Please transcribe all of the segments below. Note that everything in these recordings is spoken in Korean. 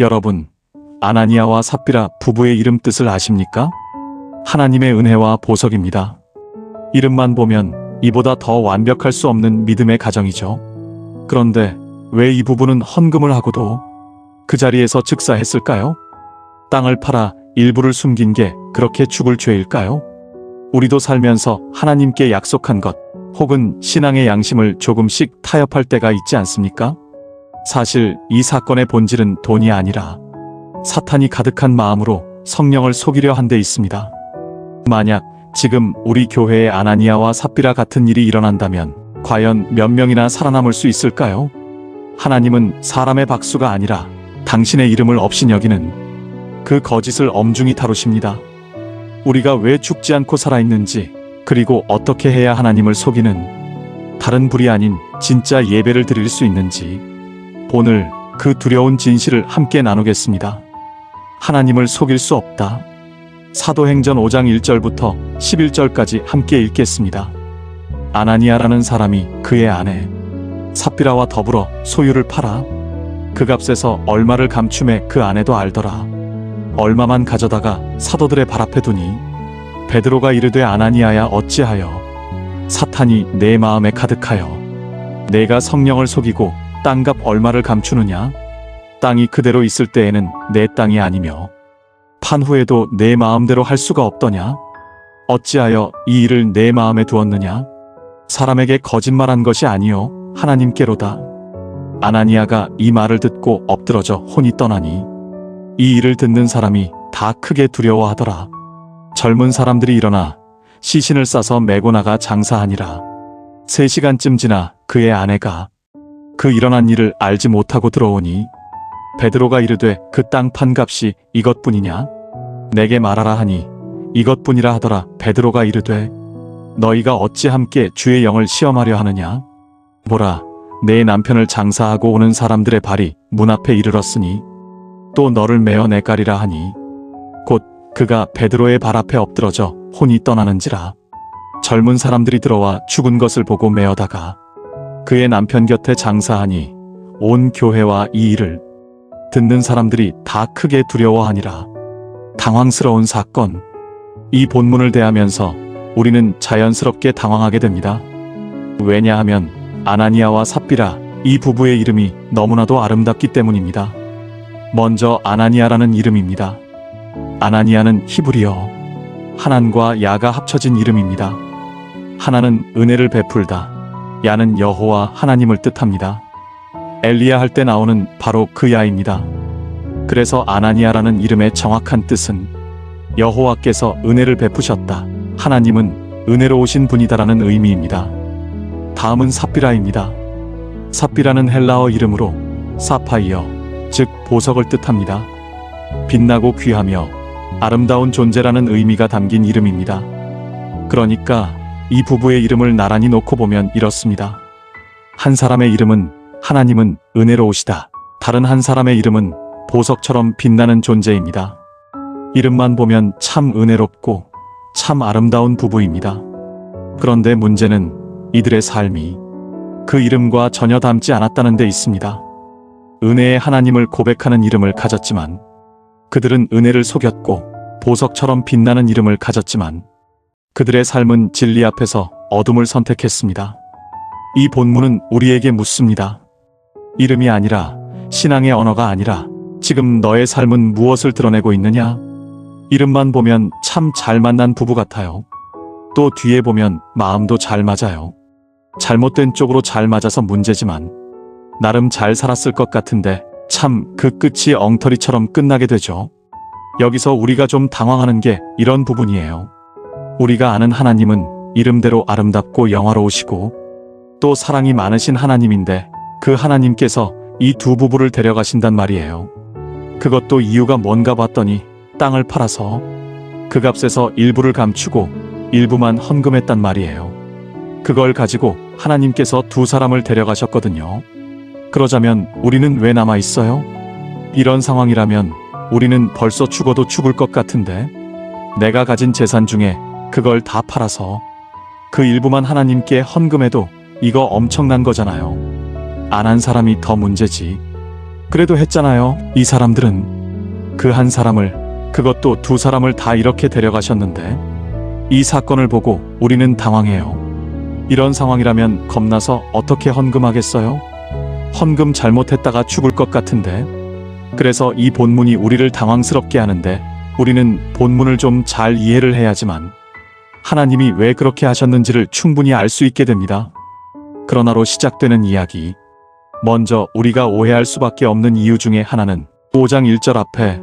여러분, 아나니아와 삽비라 부부의 이름 뜻을 아십니까? 하나님의 은혜와 보석입니다. 이름만 보면 이보다 더 완벽할 수 없는 믿음의 가정이죠. 그런데 왜 이 부부는 헌금을 하고도 그 자리에서 즉사했을까요? 땅을 팔아 일부를 숨긴 게 그렇게 죽을 죄일까요? 우리도 살면서 하나님께 약속한 것, 혹은 신앙의 양심을 조금씩 타협할 때가 있지 않습니까? 사실 이 사건의 본질은 돈이 아니라 사탄이 가득한 마음으로 성령을 속이려 한 데 있습니다. 만약 지금 우리 교회에 아나니아와 삽비라 같은 일이 일어난다면 과연 몇 명이나 살아남을 수 있을까요? 하나님은 사람의 박수가 아니라 당신의 이름을 업신여기는 그 거짓을 엄중히 다루십니다. 우리가 왜 죽지 않고 살아있는지, 그리고 어떻게 해야 하나님을 속이는 다른 불이 아닌 진짜 예배를 드릴 수 있는지, 오늘 그 두려운 진실을 함께 나누겠습니다. 하나님을 속일 수 없다. 사도행전 5장 1절부터 11절까지 함께 읽겠습니다. 아나니아라는 사람이 그의 아내 삽비라와 더불어 소유를 팔아 그 값에서 얼마를 감춤해 그 아내도 알더라. 얼마만 가져다가 사도들의 발 앞에 두니 베드로가 이르되 아나니아야 어찌하여 사탄이 내 마음에 가득하여 내가 성령을 속이고 땅값 얼마를 감추느냐? 땅이 그대로 있을 때에는 내 땅이 아니며 판 후에도 내 마음대로 할 수가 없더냐? 어찌하여 이 일을 내 마음에 두었느냐? 사람에게 거짓말한 것이 아니요 하나님께로다. 아나니아가 이 말을 듣고 엎드러져 혼이 떠나니 이 일을 듣는 사람이 다 크게 두려워하더라. 젊은 사람들이 일어나 시신을 싸서 메고 나가 장사하니라. 3시간쯤 지나 그의 아내가 그 일어난 일을 알지 못하고 들어오니 베드로가 이르되 그 땅 판 값이 이것뿐이냐? 내게 말하라 하니 이것뿐이라 하더라. 베드로가 이르되 너희가 어찌 함께 주의 영을 시험하려 하느냐? 보라, 내 남편을 장사하고 오는 사람들의 발이 문 앞에 이르렀으니 또 너를 메어 내가리라 하니 곧 그가 베드로의 발 앞에 엎드러져 혼이 떠나는지라. 젊은 사람들이 들어와 죽은 것을 보고 메어다가 그의 남편 곁에 장사하니 온 교회와 이 일을 듣는 사람들이 다 크게 두려워하니라. 당황스러운 사건. 이 본문을 대하면서 우리는 자연스럽게 당황하게 됩니다. 왜냐하면 아나니아와 삽비라 이 부부의 이름이 너무나도 아름답기 때문입니다. 먼저 아나니아라는 이름입니다. 아나니아는 히브리어 하난과 야가 합쳐진 이름입니다. 하나는 은혜를 베풀다, 야는 여호와 하나님을 뜻합니다. 엘리야 할 때 나오는 바로 그 야입니다. 그래서 아나니아라는 이름의 정확한 뜻은 여호와께서 은혜를 베푸셨다, 하나님은 은혜로우신 분이다라는 의미입니다. 다음은 삽비라입니다. 삽비라는 헬라어 이름으로 사파이어, 즉 보석을 뜻합니다. 빛나고 귀하며 아름다운 존재라는 의미가 담긴 이름입니다. 그러니까 이 부부의 이름을 나란히 놓고 보면 이렇습니다. 한 사람의 이름은 하나님은 은혜로우시다, 다른 한 사람의 이름은 보석처럼 빛나는 존재입니다. 이름만 보면 참 은혜롭고 참 아름다운 부부입니다. 그런데 문제는 이들의 삶이 그 이름과 전혀 닮지 않았다는 데 있습니다. 은혜의 하나님을 고백하는 이름을 가졌지만 그들은 은혜를 속였고, 보석처럼 빛나는 이름을 가졌지만 그들의 삶은 진리 앞에서 어둠을 선택했습니다. 이 본문은 우리에게 묻습니다. 이름이 아니라, 신앙의 언어가 아니라 지금 너의 삶은 무엇을 드러내고 있느냐? 이름만 보면 참 잘 만난 부부 같아요. 또 뒤에 보면 마음도 잘 맞아요. 잘못된 쪽으로 잘 맞아서 문제지만 나름 잘 살았을 것 같은데 참 그 끝이 엉터리처럼 끝나게 되죠. 여기서 우리가 좀 당황하는 게 이런 부분이에요. 우리가 아는 하나님은 이름대로 아름답고 영화로우시고 또 사랑이 많으신 하나님인데 그 하나님께서 이 두 부부를 데려가신단 말이에요. 그것도 이유가 뭔가 봤더니 땅을 팔아서 그 값에서 일부를 감추고 일부만 헌금했단 말이에요. 그걸 가지고 하나님께서 두 사람을 데려가셨거든요. 그러자면 우리는 왜 남아 있어요? 이런 상황이라면 우리는 벌써 죽어도 죽을 것 같은데, 내가 가진 재산 중에 그걸 다 팔아서 그 일부만 하나님께 헌금해도 이거 엄청난 거잖아요. 안 한 사람이 더 문제지. 그래도 했잖아요. 이 사람들은 그 한 사람을, 그것도 두 사람을 다 이렇게 데려가셨는데. 이 사건을 보고 우리는 당황해요. 이런 상황이라면 겁나서 어떻게 헌금하겠어요? 헌금 잘못했다가 죽을 것 같은데. 그래서 이 본문이 우리를 당황스럽게 하는데, 우리는 본문을 좀 잘 이해를 해야지만 하나님이 왜 그렇게 하셨는지를 충분히 알 수 있게 됩니다. 그러나로 시작되는 이야기. 먼저 우리가 오해할 수밖에 없는 이유 중에 하나는 5장 1절 앞에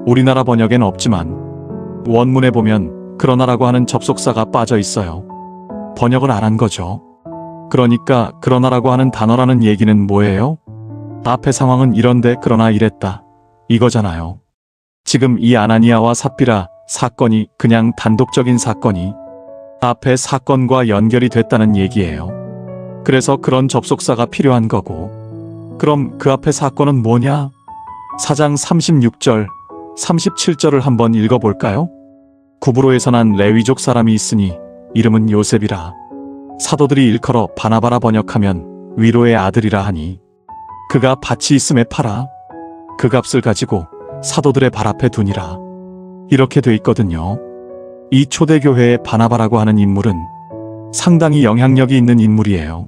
우리나라 번역엔 없지만 원문에 보면 그러나라고 하는 접속사가 빠져 있어요. 번역을 안 한 거죠. 그러니까 그러나라고 하는 단어라는 얘기는 뭐예요? 앞의 상황은 이런데 그러나 이랬다, 이거잖아요. 지금 이 아나니아와 삽비라 사건이 그냥 단독적인 사건이 앞의 사건과 연결이 됐다는 얘기예요. 그래서 그런 접속사가 필요한 거고. 그럼 그 앞의 사건은 뭐냐? 4장 36절, 37절을 한번 읽어볼까요? 구브로에서 난 레위족 사람이 있으니 이름은 요셉이라. 사도들이 일컬어 바나바라 번역하면 위로의 아들이라 하니 그가 밭이 있음에 팔아 그 값을 가지고 사도들의 발 앞에 두니라. 이렇게 돼 있거든요. 이 초대교회의 바나바라고 하는 인물은 상당히 영향력이 있는 인물이에요.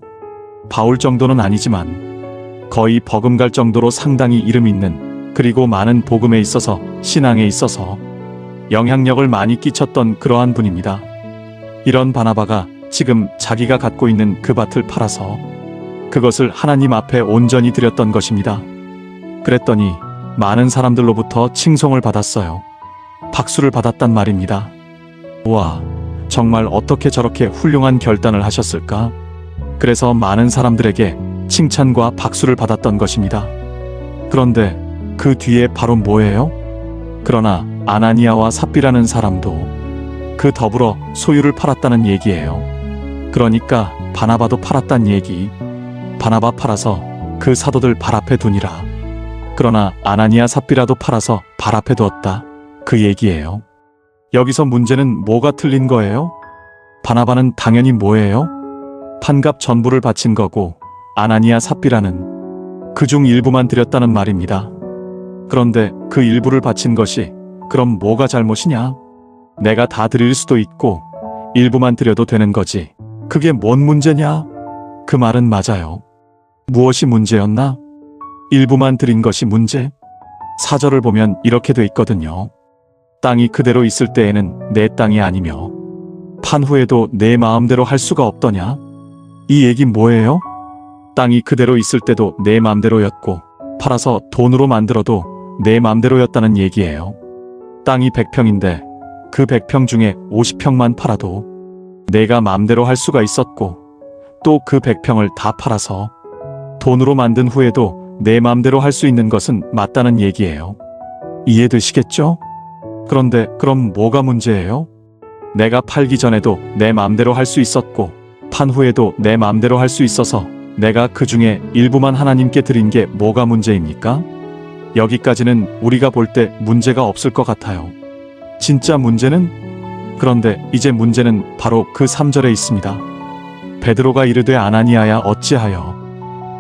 바울 정도는 아니지만 거의 버금갈 정도로 상당히 이름 있는, 그리고 많은 복음에 있어서, 신앙에 있어서 영향력을 많이 끼쳤던 그러한 분입니다. 이런 바나바가 지금 자기가 갖고 있는 그 밭을 팔아서 그것을 하나님 앞에 온전히 드렸던 것입니다. 그랬더니 많은 사람들로부터 칭송을 받았어요. 박수를 받았단 말입니다. 우와, 정말 어떻게 저렇게 훌륭한 결단을 하셨을까? 그래서 많은 사람들에게 칭찬과 박수를 받았던 것입니다. 그런데 그 뒤에 바로 뭐예요? 그러나 아나니아와 삽비라는 사람도 그 더불어 소유를 팔았다는 얘기예요. 그러니까 바나바도 팔았단 얘기. 바나바 팔아서 그 사도들 발 앞에 두니라. 그러나 아나니아 삽비라도 팔아서 발 앞에 두었다, 그 얘기예요. 여기서 문제는 뭐가 틀린 거예요? 바나바는 당연히 뭐예요? 판값 전부를 바친 거고, 아나니아 삽비라는 그중 일부만 드렸다는 말입니다. 그런데 그 일부를 바친 것이 그럼 뭐가 잘못이냐? 내가 다 드릴 수도 있고 일부만 드려도 되는 거지. 그게 뭔 문제냐? 그 말은 맞아요. 무엇이 문제였나? 일부만 드린 것이 문제? 4절을 보면 이렇게 돼 있거든요. 땅이 그대로 있을 때에는 내 땅이 아니며 판 후에도 내 마음대로 할 수가 없더냐? 이 얘기 뭐예요? 땅이 그대로 있을 때도 내 마음대로였고 팔아서 돈으로 만들어도 내 마음대로였다는 얘기예요. 땅이 100평인데 그 100평 중에 50평만 팔아도 내가 마음대로 할 수가 있었고, 또 그 100평을 다 팔아서 돈으로 만든 후에도 내 마음대로 할 수 있는 것은 맞다는 얘기예요. 이해되시겠죠? 그런데 그럼 뭐가 문제예요? 내가 팔기 전에도 내 마음대로 할 수 있었고 판 후에도 내 마음대로 할 수 있어서 내가 그 중에 일부만 하나님께 드린 게 뭐가 문제입니까? 여기까지는 우리가 볼 때 문제가 없을 것 같아요. 진짜 문제는? 그런데 이제 문제는 바로 그 3절에 있습니다. 베드로가 이르되 아나니아야 어찌하여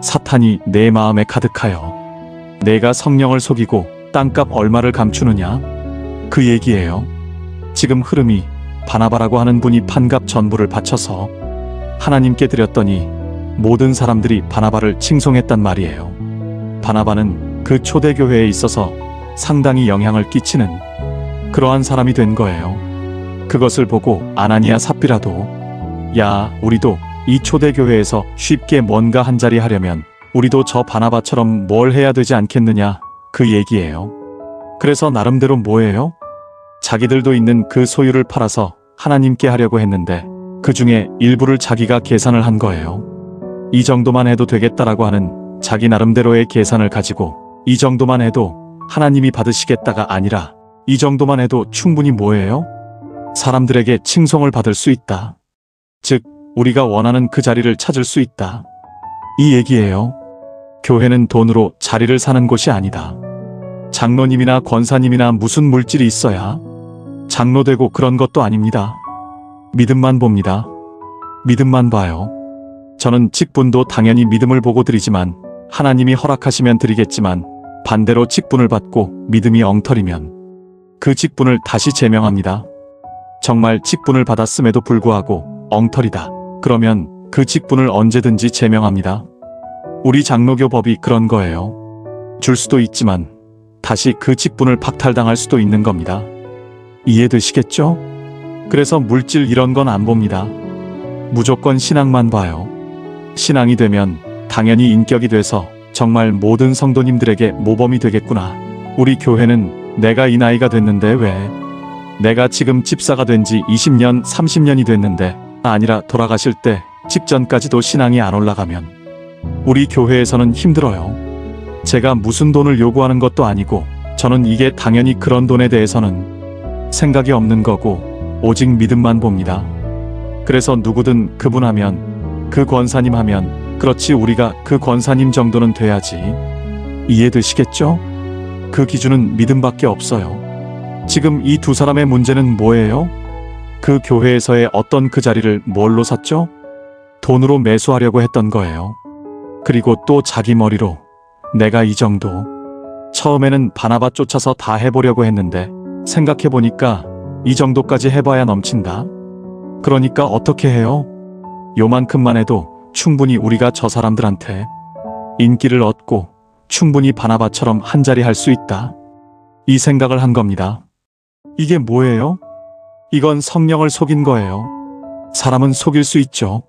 사탄이 내 마음에 가득하여 내가 성령을 속이고 땅값 얼마를 감추느냐? 그 얘기예요. 지금 흐름이 바나바라고 하는 분이 판값 전부를 바쳐서 하나님께 드렸더니 모든 사람들이 바나바를 칭송했단 말이에요. 바나바는 그 초대교회에 있어서 상당히 영향을 끼치는 그러한 사람이 된 거예요. 그것을 보고 아나니아 삽비라도 야, 우리도 이 초대교회에서 쉽게 뭔가 한 자리 하려면 우리도 저 바나바처럼 뭘 해야 되지 않겠느냐, 그 얘기예요. 그래서 나름대로 뭐예요? 자기들도 있는 그 소유를 팔아서 하나님께 하려고 했는데 그 중에 일부를 자기가 계산을 한 거예요. 이 정도만 해도 되겠다라고 하는 자기 나름대로의 계산을 가지고 이 정도만 해도 하나님이 받으시겠다가 아니라 이 정도만 해도 충분히 뭐예요? 사람들에게 칭송을 받을 수 있다. 즉, 우리가 원하는 그 자리를 찾을 수 있다. 이 얘기예요. 교회는 돈으로 자리를 사는 곳이 아니다. 장로님이나 권사님이나 무슨 물질이 있어야 장로되고 그런 것도 아닙니다. 믿음만 봅니다. 믿음만 봐요. 저는 직분도 당연히 믿음을 보고 드리지만 하나님이 허락하시면 드리겠지만 반대로 직분을 받고 믿음이 엉터리면 그 직분을 다시 제명합니다. 정말 직분을 받았음에도 불구하고 엉터리다. 그러면 그 직분을 언제든지 제명합니다. 우리 장로교 법이 그런 거예요. 줄 수도 있지만 다시 그 직분을 박탈당할 수도 있는 겁니다. 이해되시겠죠? 그래서 물질 이런 건 안 봅니다. 무조건 신앙만 봐요. 신앙이 되면 당연히 인격이 돼서 정말 모든 성도님들에게 모범이 되겠구나. 우리 교회는 내가 이 나이가 됐는데 왜? 내가 지금 집사가 된 지 20년, 30년이 됐는데 아니라 돌아가실 때 직전까지도 신앙이 안 올라가면 우리 교회에서는 힘들어요. 제가 무슨 돈을 요구하는 것도 아니고 저는 이게 당연히 그런 돈에 대해서는 생각이 없는 거고 오직 믿음만 봅니다. 그래서 누구든 그분 하면 그 권사님 하면 그렇지 우리가 그 권사님 정도는 돼야지. 이해되시겠죠? 그 기준은 믿음밖에 없어요. 지금 이 두 사람의 문제는 뭐예요? 그 교회에서의 어떤 그 자리를 뭘로 샀죠? 돈으로 매수하려고 했던 거예요. 그리고 또 자기 머리로 내가 이 정도. 처음에는 바나바 쫓아서 다 해보려고 했는데 생각해보니까 이 정도까지 해봐야 넘친다. 그러니까 어떻게 해요? 요만큼만 해도 충분히 우리가 저 사람들한테 인기를 얻고 충분히 바나바처럼 한 자리 할 수 있다. 이 생각을 한 겁니다. 이게 뭐예요? 이건 성령을 속인 거예요. 사람은 속일 수 있죠.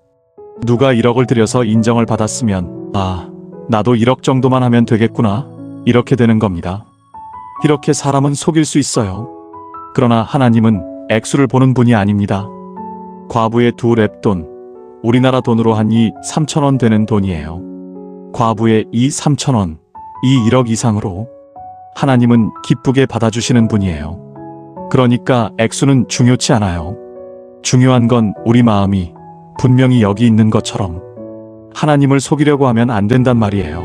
누가 1억을 들여서 인정을 받았으면 아, 나도 1억 정도만 하면 되겠구나. 이렇게 되는 겁니다. 이렇게 사람은 속일 수 있어요. 그러나 하나님은 액수를 보는 분이 아닙니다. 과부의 2렙돈, 우리나라 돈으로 한 3천원 되는 돈이에요. 과부의 3천원, 이 1억 이상으로 하나님은 기쁘게 받아주시는 분이에요. 그러니까 액수는 중요치 않아요. 중요한 건 우리 마음이 분명히 여기 있는 것처럼 하나님을 속이려고 하면 안 된단 말이에요.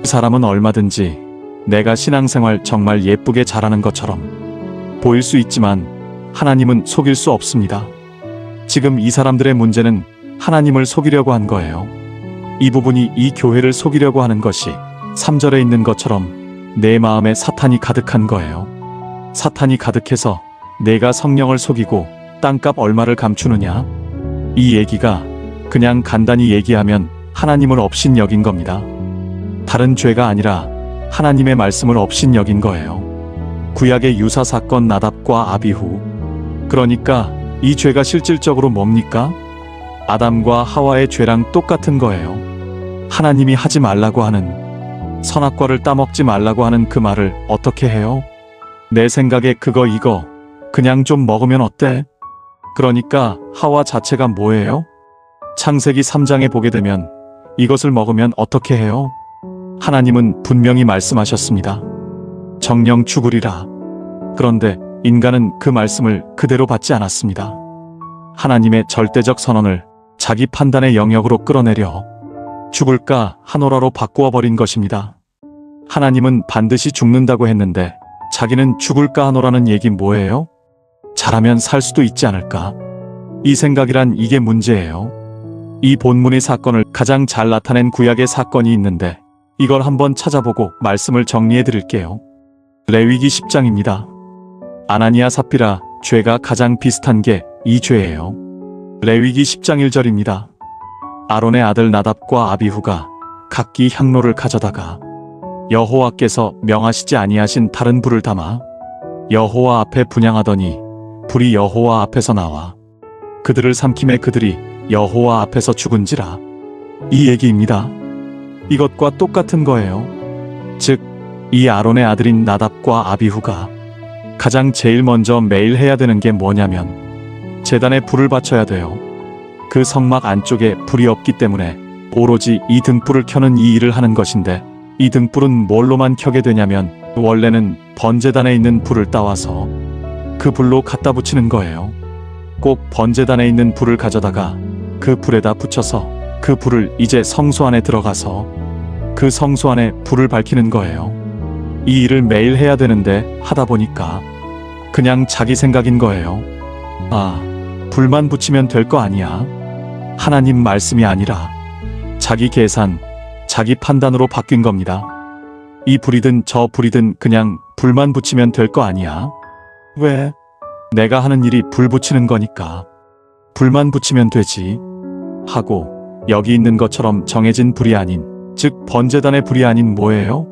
사람은 얼마든지 내가 신앙생활 정말 예쁘게 잘하는 것처럼 보일 수 있지만 하나님은 속일 수 없습니다. 지금 이 사람들의 문제는 하나님을 속이려고 한 거예요. 이 부분이 이 교회를 속이려고 하는 것이 3절에 있는 것처럼 내 마음에 사탄이 가득한 거예요. 사탄이 가득해서 내가 성령을 속이고 땅값 얼마를 감추느냐? 이 얘기가 그냥 간단히 얘기하면 하나님을 업신여긴 겁니다. 다른 죄가 아니라 하나님의 말씀을 업신여긴 거예요. 구약의 유사 사건 나답과 아비후. 그러니까 이 죄가 실질적으로 뭡니까? 아담과 하와의 죄랑 똑같은 거예요. 하나님이 하지 말라고 하는 선악과를 따먹지 말라고 하는 그 말을 어떻게 해요? 내 생각에 그거 이거 그냥 좀 먹으면 어때? 그러니까 하와 자체가 뭐예요? 창세기 3장에 보게 되면 이것을 먹으면 어떻게 해요? 하나님은 분명히 말씀하셨습니다. 정령 죽으리라. 그런데 인간은 그 말씀을 그대로 받지 않았습니다. 하나님의 절대적 선언을 자기 판단의 영역으로 끌어내려 죽을까 하노라로 바꾸어 버린 것입니다. 하나님은 반드시 죽는다고 했는데 자기는 죽을까 하노라는 얘기 뭐예요? 잘하면 살 수도 있지 않을까? 이 생각이란 이게 문제예요. 이 본문의 사건을 가장 잘 나타낸 구약의 사건이 있는데 이걸 한번 찾아보고 말씀을 정리해 드릴게요. 레위기 10장입니다. 아나니아 삽비라 죄가 가장 비슷한 게 이 죄예요. 레위기 10장 1절입니다. 아론의 아들 나답과 아비후가 각기 향로를 가져다가 여호와께서 명하시지 아니하신 다른 불을 담아 여호와 앞에 분향하더니 불이 여호와 앞에서 나와 그들을 삼킴에 그들이 여호와 앞에서 죽은지라. 이 얘기입니다. 이것과 똑같은 거예요. 즉, 이 아론의 아들인 나답과 아비후가 가장 제일 먼저 매일 해야 되는 게 뭐냐면 제단에 불을 바쳐야 돼요. 그 성막 안쪽에 불이 없기 때문에 오로지 이 등불을 켜는 이 일을 하는 것인데 이 등불은 뭘로만 켜게 되냐면 원래는 번제단에 있는 불을 따와서 그 불로 갖다 붙이는 거예요. 꼭 번제단에 있는 불을 가져다가 그 불에다 붙여서 그 불을 이제 성소 안에 들어가서 그 성소 안에 불을 밝히는 거예요. 이 일을 매일 해야 되는데 하다 보니까 그냥 자기 생각인 거예요. 아, 불만 붙이면 될 거 아니야. 하나님 말씀이 아니라 자기 계산, 자기 판단으로 바뀐 겁니다. 이 불이든 저 불이든 그냥 불만 붙이면 될 거 아니야? 왜? 내가 하는 일이 불 붙이는 거니까. 불만 붙이면 되지. 하고 여기 있는 것처럼 정해진 불이 아닌, 즉 번제단의 불이 아닌 뭐예요?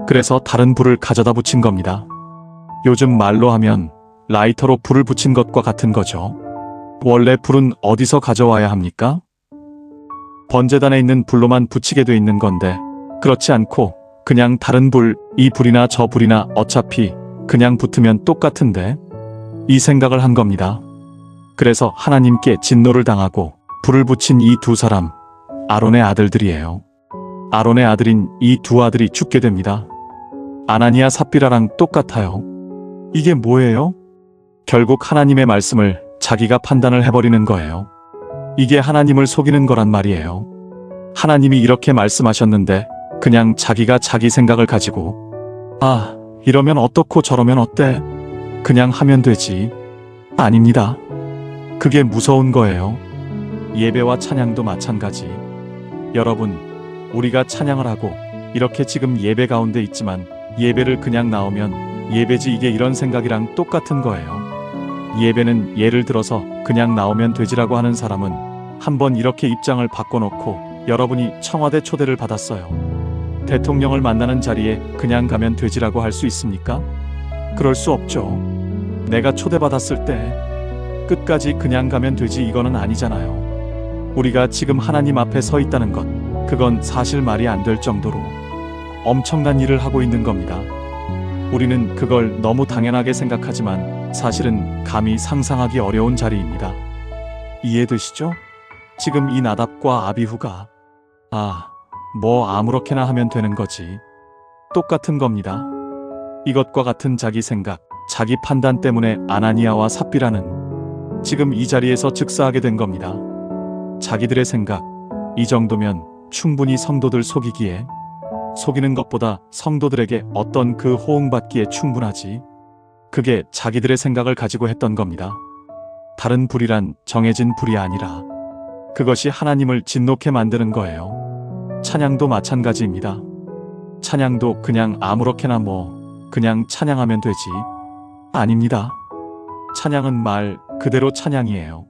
그래서 다른 불을 가져다 붙인 겁니다. 요즘 말로 하면 라이터로 불을 붙인 것과 같은 거죠. 원래 불은 어디서 가져와야 합니까? 번제단에 있는 불로만 붙이게 돼 있는 건데, 그렇지 않고 그냥 다른 불, 이 불이나 저 불이나 어차피 그냥 붙으면 똑같은데, 이 생각을 한 겁니다. 그래서 하나님께 진노를 당하고 불을 붙인 이 두 사람, 아론의 아들들이에요. 아론의 아들인 이 두 아들이 죽게 됩니다. 아나니아 삽비라랑 똑같아요. 이게 뭐예요? 결국 하나님의 말씀을 자기가 판단을 해버리는 거예요. 이게 하나님을 속이는 거란 말이에요. 하나님이 이렇게 말씀하셨는데 그냥 자기가 자기 생각을 가지고, 아, 이러면 어떻고 저러면 어때? 그냥 하면 되지. 아닙니다. 그게 무서운 거예요. 예배와 찬양도 마찬가지. 여러분, 우리가 찬양을 하고 이렇게 지금 예배 가운데 있지만 예배를 그냥 나오면 예배지, 이게 이런 생각이랑 똑같은 거예요. 예배는 예를 들어서 그냥 나오면 되지라고 하는 사람은 한번 이렇게 입장을 바꿔놓고, 여러분이 청와대 초대를 받았어요. 대통령을 만나는 자리에 그냥 가면 되지라고 할 수 있습니까? 그럴 수 없죠. 내가 초대받았을 때 끝까지 그냥 가면 되지, 이거는 아니잖아요. 우리가 지금 하나님 앞에 서 있다는 것, 그건 사실 말이 안 될 정도로 엄청난 일을 하고 있는 겁니다. 우리는 그걸 너무 당연하게 생각하지만 사실은 감히 상상하기 어려운 자리입니다. 이해되시죠? 지금 이 나답과 아비후가 뭐 아무렇게나 하면 되는 거지. 똑같은 겁니다. 이것과 같은 자기 생각, 자기 판단 때문에 아나니아와 삽비라는 지금 이 자리에서 즉사하게 된 겁니다. 자기들의 생각, 이 정도면 충분히 성도들 속이기에, 속이는 것보다 성도들에게 어떤 그 호응받기에 충분하지. 그게 자기들의 생각을 가지고 했던 겁니다. 다른 불이란 정해진 불이 아니라 그것이 하나님을 진노케 만드는 거예요. 찬양도 마찬가지입니다. 찬양도 그냥 아무렇게나 그냥 찬양하면 되지. 아닙니다. 찬양은 말 그대로 찬양이에요.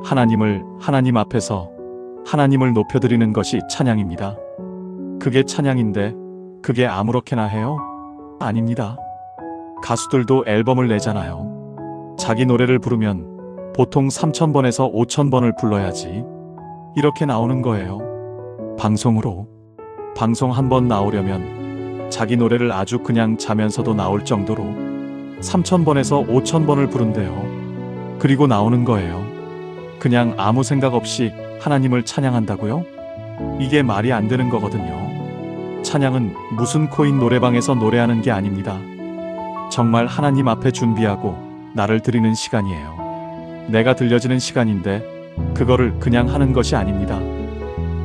하나님 앞에서 하나님을 높여드리는 것이 찬양입니다. 그게 찬양인데 그게 아무렇게나 해요? 아닙니다. 가수들도 앨범을 내잖아요. 자기 노래를 부르면 보통 3,000번에서 5,000번을 불러야지. 이렇게 나오는 거예요. 방송으로. 방송 한 번 나오려면 자기 노래를 아주 그냥 자면서도 나올 정도로 3,000번에서 5,000번을 부른대요. 그리고 나오는 거예요. 그냥 아무 생각 없이 하나님을 찬양한다고요? 이게 말이 안 되는 거거든요. 찬양은 무슨 코인 노래방에서 노래하는 게 아닙니다. 정말 하나님 앞에 준비하고 나를 드리는 시간이에요. 내가 들려지는 시간인데 그거를 그냥 하는 것이 아닙니다.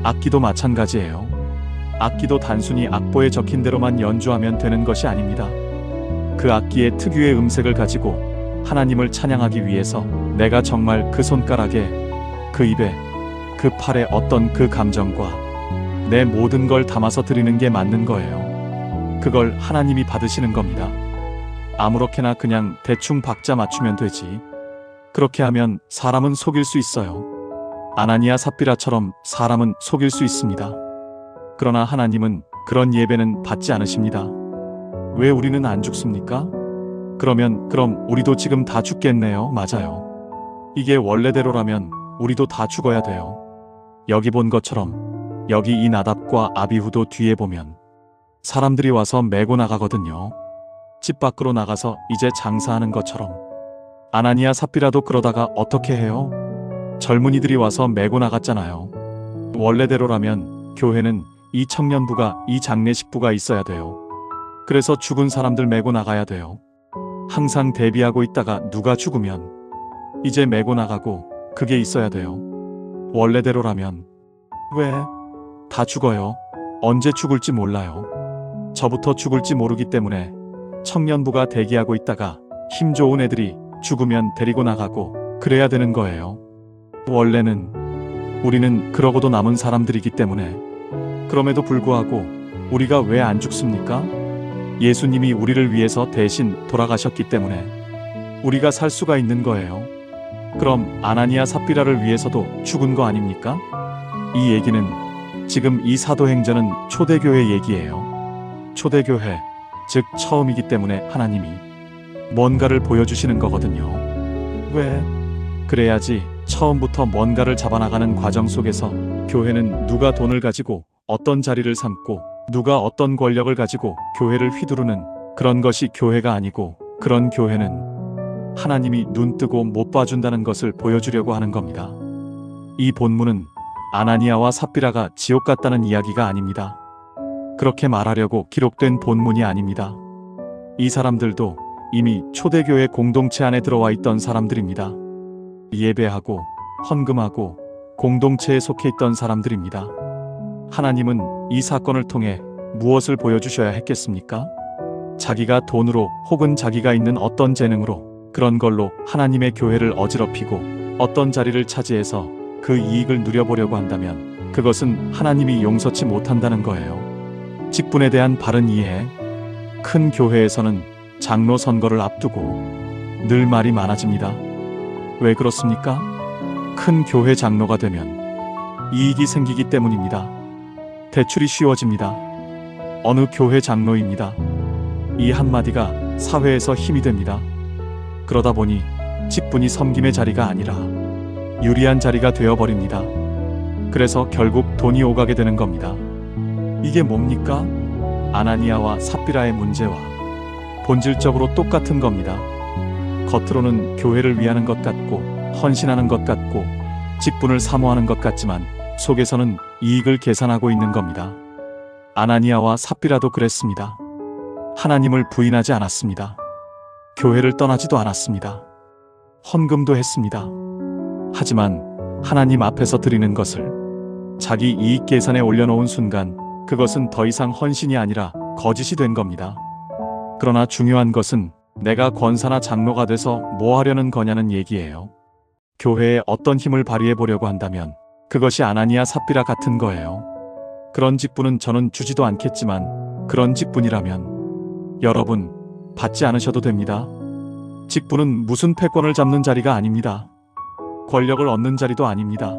악기도 마찬가지예요. 악기도 단순히 악보에 적힌 대로만 연주하면 되는 것이 아닙니다. 그 악기의 특유의 음색을 가지고 하나님을 찬양하기 위해서 내가 정말 그 손가락에, 그 입에, 그 팔에 어떤 그 감정과 내 모든 걸 담아서 드리는 게 맞는 거예요. 그걸 하나님이 받으시는 겁니다. 아무렇게나 그냥 대충 박자 맞추면 되지. 그렇게 하면 사람은 속일 수 있어요. 아나니아 삽비라처럼 사람은 속일 수 있습니다. 그러나 하나님은 그런 예배는 받지 않으십니다. 왜 우리는 안 죽습니까? 그럼 우리도 지금 다 죽겠네요. 맞아요. 이게 원래대로라면 우리도 다 죽어야 돼요. 여기 본 것처럼 여기 이 나답과 아비후도 뒤에 보면 사람들이 와서 메고 나가거든요. 집 밖으로 나가서 이제 장사하는 것처럼. 아나니아 삽비라도 그러다가 어떻게 해요? 젊은이들이 와서 메고 나갔잖아요. 원래대로라면 교회는 이 청년부가, 이 장례식부가 있어야 돼요. 그래서 죽은 사람들 메고 나가야 돼요. 항상 대비하고 있다가 누가 죽으면 이제 메고 나가고, 그게 있어야 돼요. 원래대로라면. 왜? 다 죽어요. 언제 죽을지 몰라요. 저부터 죽을지 모르기 때문에 청년부가 대기하고 있다가 힘 좋은 애들이 죽으면 데리고 나가고 그래야 되는 거예요. 원래는 우리는 그러고도 남은 사람들이기 때문에. 그럼에도 불구하고 우리가 왜 안 죽습니까? 예수님이 우리를 위해서 대신 돌아가셨기 때문에 우리가 살 수가 있는 거예요. 그럼 아나니아 삽비라를 위해서도 죽은 거 아닙니까? 이 얘기는 지금 이 사도행전은 초대교회 얘기예요. 초대교회, 즉 처음이기 때문에 하나님이 뭔가를 보여주시는 거거든요. 왜? 그래야지 처음부터 뭔가를 잡아나가는 과정 속에서 교회는 누가 돈을 가지고 어떤 자리를 삼고 누가 어떤 권력을 가지고 교회를 휘두르는 그런 것이 교회가 아니고, 그런 교회는 하나님이 눈 뜨고 못 봐준다는 것을 보여주려고 하는 겁니다. 이 본문은 아나니아와 삽비라가 지옥 갔다는 이야기가 아닙니다. 그렇게 말하려고 기록된 본문이 아닙니다. 이 사람들도 이미 초대교회 공동체 안에 들어와 있던 사람들입니다. 예배하고 헌금하고 공동체에 속해 있던 사람들입니다. 하나님은 이 사건을 통해 무엇을 보여주셔야 했겠습니까? 자기가 돈으로 혹은 자기가 있는 어떤 재능으로 그런 걸로 하나님의 교회를 어지럽히고 어떤 자리를 차지해서 그 이익을 누려보려고 한다면 그것은 하나님이 용서치 못한다는 거예요. 직분에 대한 바른 이해. 큰 교회에서는 장로 선거를 앞두고 늘 말이 많아집니다. 왜 그렇습니까? 큰 교회 장로가 되면 이익이 생기기 때문입니다. 대출이 쉬워집니다. 어느 교회 장로입니다. 이 한마디가 사회에서 힘이 됩니다. 그러다 보니 직분이 섬김의 자리가 아니라 유리한 자리가 되어버립니다. 그래서 결국 돈이 오가게 되는 겁니다. 이게 뭡니까? 아나니아와 삽비라의 문제와 본질적으로 똑같은 겁니다. 겉으로는 교회를 위하는 것 같고 헌신하는 것 같고 직분을 사모하는 것 같지만 속에서는 이익을 계산하고 있는 겁니다. 아나니아와 삽비라도 그랬습니다. 하나님을 부인하지 않았습니다. 교회를 떠나지도 않았습니다. 헌금도 했습니다. 하지만 하나님 앞에서 드리는 것을 자기 이익 계산에 올려놓은 순간 그것은 더 이상 헌신이 아니라 거짓이 된 겁니다. 그러나 중요한 것은 내가 권사나 장로가 돼서 뭐 하려는 거냐는 얘기예요. 교회에 어떤 힘을 발휘해 보려고 한다면 그것이 아나니아 삽비라 같은 거예요. 그런 직분은 저는 주지도 않겠지만 그런 직분이라면 여러분 받지 않으셔도 됩니다. 직분은 무슨 패권을 잡는 자리가 아닙니다. 권력을 얻는 자리도 아닙니다.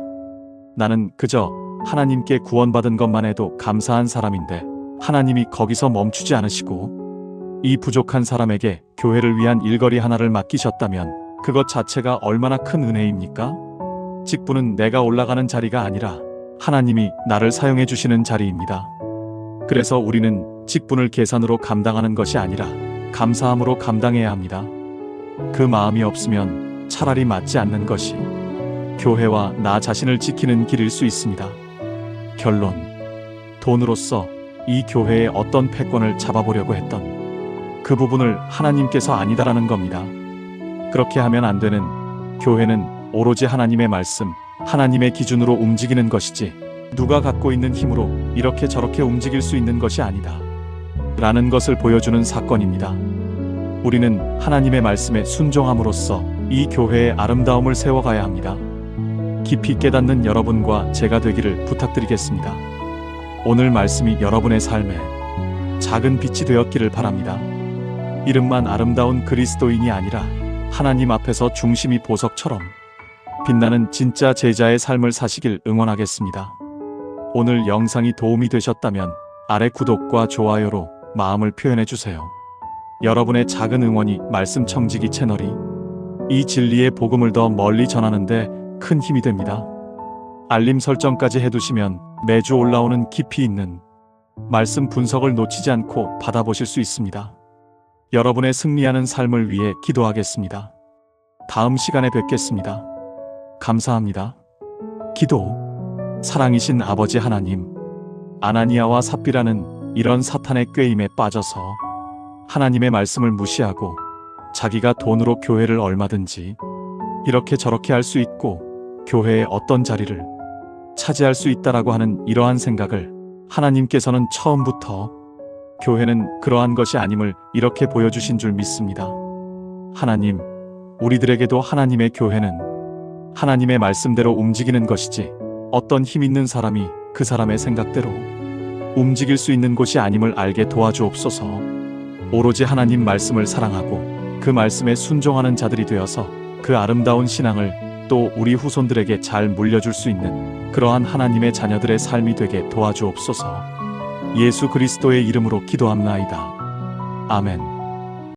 나는 그저 하나님께 구원받은 것만 해도 감사한 사람인데 하나님이 거기서 멈추지 않으시고 이 부족한 사람에게 교회를 위한 일거리 하나를 맡기셨다면 그것 자체가 얼마나 큰 은혜입니까? 직분은 내가 올라가는 자리가 아니라 하나님이 나를 사용해 주시는 자리입니다. 그래서 우리는 직분을 계산으로 감당하는 것이 아니라 감사함으로 감당해야 합니다. 그 마음이 없으면 차라리 맞지 않는 것이 교회와 나 자신을 지키는 길일 수 있습니다. 결론, 돈으로서 이 교회의 어떤 패권을 잡아보려고 했던 그 부분을 하나님께서 아니다라는 겁니다. 그렇게 하면 안 되는 교회는 오로지 하나님의 말씀, 하나님의 기준으로 움직이는 것이지 누가 갖고 있는 힘으로 이렇게 저렇게 움직일 수 있는 것이 아니다 라는 것을 보여주는 사건입니다. 우리는 하나님의 말씀에 순종함으로써 이 교회의 아름다움을 세워가야 합니다. 깊이 깨닫는 여러분과 제가 되기를 부탁드리겠습니다. 오늘 말씀이 여러분의 삶에 작은 빛이 되었기를 바랍니다. 이름만 아름다운 그리스도인이 아니라 하나님 앞에서 중심이 보석처럼 빛나는 진짜 제자의 삶을 사시길 응원하겠습니다. 오늘 영상이 도움이 되셨다면 아래 구독과 좋아요로 마음을 표현해 주세요. 여러분의 작은 응원이 말씀 청지기 채널이 이 진리의 복음을 더 멀리 전하는데 큰 힘이 됩니다. 알림 설정까지 해두시면 매주 올라오는 깊이 있는 말씀 분석을 놓치지 않고 받아보실 수 있습니다. 여러분의 승리하는 삶을 위해 기도하겠습니다. 다음 시간에 뵙겠습니다. 감사합니다. 기도. 사랑이신 아버지 하나님, 아나니아와 삽비라는 이런 사탄의 꾀임에 빠져서 하나님의 말씀을 무시하고 자기가 돈으로 교회를 얼마든지 이렇게 저렇게 할 수 있고 교회의 어떤 자리를 차지할 수 있다라고 하는 이러한 생각을 하나님께서는 처음부터 교회는 그러한 것이 아님을 이렇게 보여주신 줄 믿습니다. 하나님, 우리들에게도 하나님의 교회는 하나님의 말씀대로 움직이는 것이지 어떤 힘 있는 사람이 그 사람의 생각대로 움직일 수 있는 곳이 아님을 알게 도와주옵소서. 오로지 하나님 말씀을 사랑하고 그 말씀에 순종하는 자들이 되어서 그 아름다운 신앙을 또 우리 후손들에게 잘 물려줄 수 있는 그러한 하나님의 자녀들의 삶이 되게 도와주옵소서. 예수 그리스도의 이름으로 기도합나이다. 아멘.